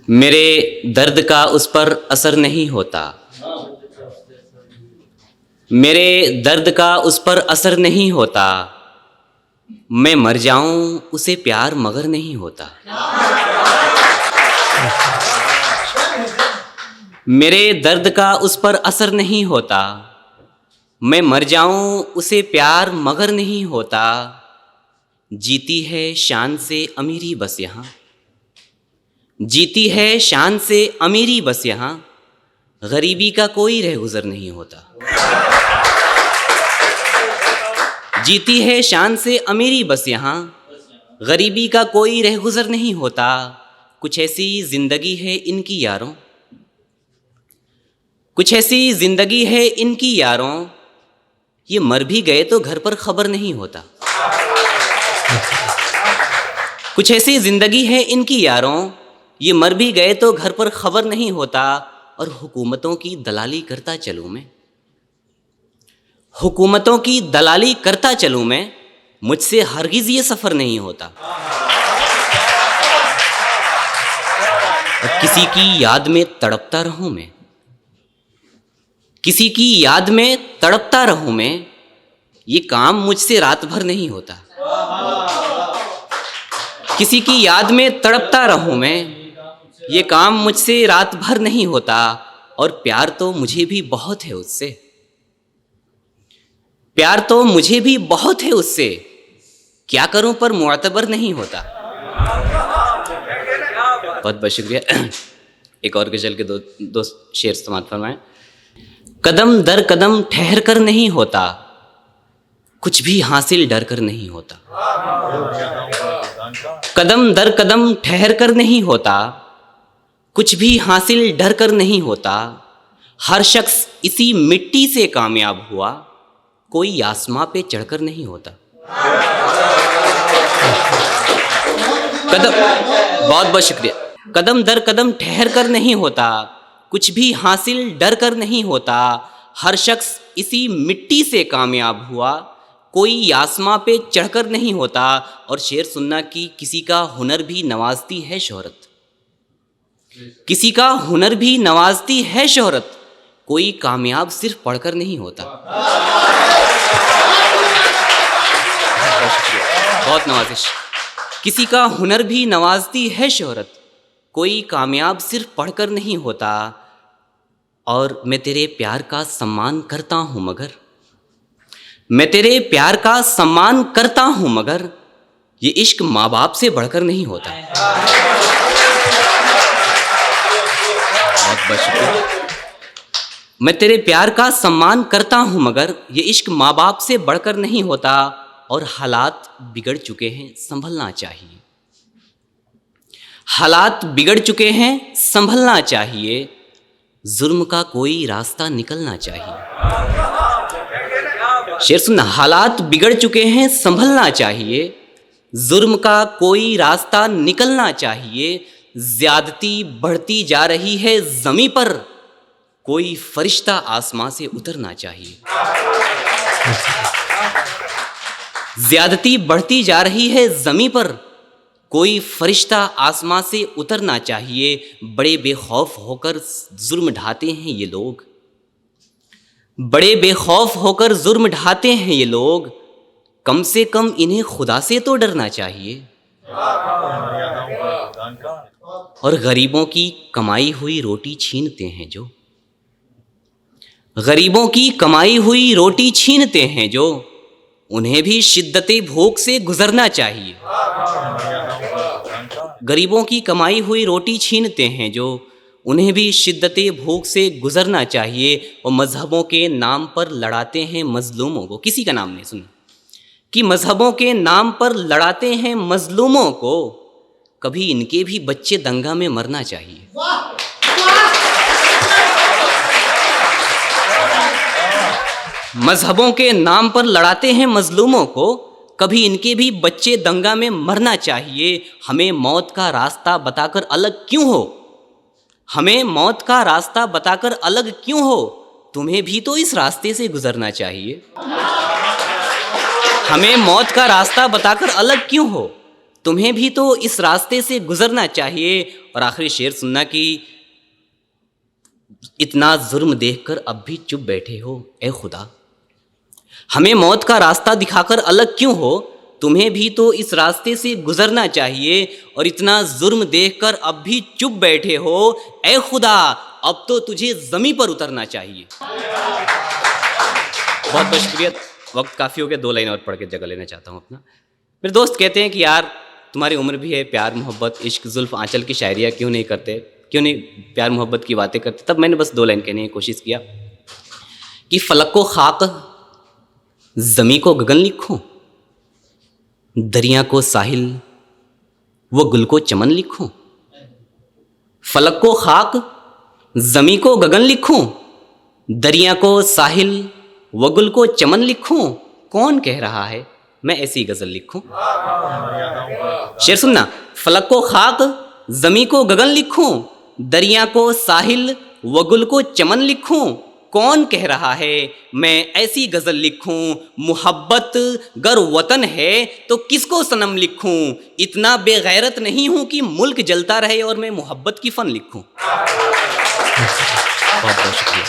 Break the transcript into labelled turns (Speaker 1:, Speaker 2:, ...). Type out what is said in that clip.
Speaker 1: मेरे दर्द का उस पर असर नहीं होता, मेरे दर्द का उस पर असर नहीं होता। मैं मर जाऊं उसे प्यार मगर नहीं होता। मेरे दर्द का उस पर असर नहीं होता, मैं मर जाऊं उसे प्यार मगर नहीं होता। जीती है शान से अमीरी बस यहाँ, जीती है शान से अमीरी बस यहाँ। गरीबी का कोई रहगुजर नहीं होता। जीती है शान से अमीरी बस यहाँ, गरीबी का कोई रहगुजर नहीं होता। कुछ ऐसी जिंदगी है इनकी यारों, कुछ ऐसी जिंदगी है इनकी यारों। ये मर भी गए तो घर पर खबर नहीं होता। कुछ ऐसी जिंदगी है इनकी यारों, ये मर भी गए तो घर पर खबर नहीं होता। और हुकूमतों की दलाली करता चलूं मैं, हुकूमतों की दलाली करता चलूं मैं, मुझसे हरगिज ये सफर नहीं होता। और किसी की याद में तड़पता रहूं मैं, किसी की याद में तड़पता रहूं मैं, ये काम मुझसे रात भर नहीं होता। किसी की याद में तड़पता रहूं मैं, ये काम मुझसे रात भर नहीं होता। और प्यार तो मुझे भी बहुत है उससे, प्यार तो मुझे भी बहुत है उससे, क्या करूं पर मुअतबर नहीं होता। बहुत बहुत शुक्रिया। एक और गजल के दो शेर इस्तेमाल फरमाएं। कदम दर कदम ठहर कर नहीं होता, कुछ भी हासिल डर कर नहीं होता। कदम दर कदम ठहर कर नहीं होता, कुछ भी हासिल डर कर नहीं होता। हर शख्स इसी मिट्टी से कामयाब हुआ, कोई आसमां पे चढ़कर नहीं होता। कदम, बहुत बहुत शुक्रिया। कदम दर कदम ठहर कर नहीं होता, कुछ भी हासिल डर कर नहीं होता। हर शख्स इसी मिट्टी से कामयाब हुआ, कोई आसमां पे चढ़कर नहीं होता। और शेर सुनना कि किसी का हुनर भी नवाजती है शोहरत, किसी का हुनर भी नवाजती है शोहरत, कोई कामयाब सिर्फ पढ़कर नहीं होता। बहुत नवाजिश। किसी का हुनर भी नवाजती है शोहरत, कोई कामयाब सिर्फ पढ़कर नहीं होता। और मैं तेरे प्यार का सम्मान करता हूं मगर, मैं तेरे प्यार का सम्मान करता हूं मगर, ये इश्क माँ बाप से बढ़कर नहीं होता। बहुत बहुत शुक्रिया। मैं तेरे प्यार का सम्मान करता हूं मगर, ये इश्क माँ बाप से बढ़कर नहीं होता। और हालात बिगड़ चुके हैं संभलना चाहिए, हालात बिगड़ चुके हैं संभलना चाहिए। जुर्म का कोई रास्ता निकलना चाहिए। शेर सुनना। हालात बिगड़ चुके हैं संभलना चाहिए, जुर्म का कोई रास्ता निकलना चाहिए। ज्यादती बढ़ती जा रही है जमी पर, कोई फरिश्ता आसमां से उतरना चाहिए। ज्यादती बढ़ती जा रही है जमी पर, कोई फरिश्ता आसमां से उतरना चाहिए। बड़े बेखौफ होकर जुर्म ढाते हैं ये लोग, बड़े बेखौफ होकर जुर्म ढाते हैं ये लोग, कम से कम इन्हें खुदा से तो डरना चाहिए। और गरीबों की कमाई हुई रोटी छीनते हैं जो, गरीबों की कमाई हुई रोटी छीनते हैं जो, उन्हें भी शिद्दते भूख से गुजरना चाहिए। गरीबों की कमाई हुई रोटी छीनते हैं जो, उन्हें भी शिद्दते भूख से गुजरना चाहिए। और मजहबों के नाम पर लड़ाते हैं मजलूमों को, किसी का नाम नहीं सुना, कि मजहबों के नाम पर लड़ाते हैं मजलूमों को, कभी इनके भी बच्चे दंगा में मरना चाहिए। मजहबों के नाम पर लड़ाते हैं मजलूमों को, कभी इनके भी बच्चे दंगा में मरना चाहिए। हमें मौत का रास्ता बताकर अलग क्यों हो, हमें मौत का रास्ता बताकर अलग क्यों हो, तुम्हें भी तो इस रास्ते से गुजरना चाहिए। हमें मौत का रास्ता बताकर अलग क्यों हो, तुम्हें भी तो इस रास्ते से गुजरना चाहिए। और आखिरी शेर सुनना कि इतना जुर्म देखकर अब भी चुप बैठे हो, ए खुदा हमें मौत का रास्ता दिखाकर अलग क्यों हो। तुम्हें भी तो इस रास्ते से गुजरना चाहिए और इतना जुर्म देखकर अब भी चुप बैठे हो, ए खुदा अब तो तुझे ज़मीं पर उतरना चाहिए। बहुत बहुत शुक्रिया। वक्त काफ़ी हो गया, 2 लाइन और पढ़ के जगह लेना चाहता हूँ अपना। मेरे दोस्त कहते हैं कि यार तुम्हारी उम्र भी है, प्यार मोहब्बत इश्क जुल्फ आंचल की शायरियाँ क्यों नहीं करते, क्यों नहीं प्यार मोहब्बत की बातें करते। तब मैंने बस 2 लाइन कहने की कोशिश किया कि फलक को खाक ज़मी को गगन लिखूं, दरिया को साहिल वो गुल को चमन लिखूं। फलक को खाक ज़मी को गगन लिखूं, दरिया को साहिल वो गुल को चमन लिखूं। कौन कह रहा है मैं ऐसी गज़ल लिखूं। शेर सुनना, फलक को खाक ज़मी को गगन लिखूं, दरिया को साहिल वो गुल को चमन लिखूं। कौन कह रहा है मैं ऐसी गज़ल लिखूं। मुहब्बत गर वतन है तो किसको सनम लिखूं। इतना बेगैरत नहीं हूं कि मुल्क जलता रहे और मैं मोहब्बत की फ़न लिखूं। बहुत बहुत शुक्रिया।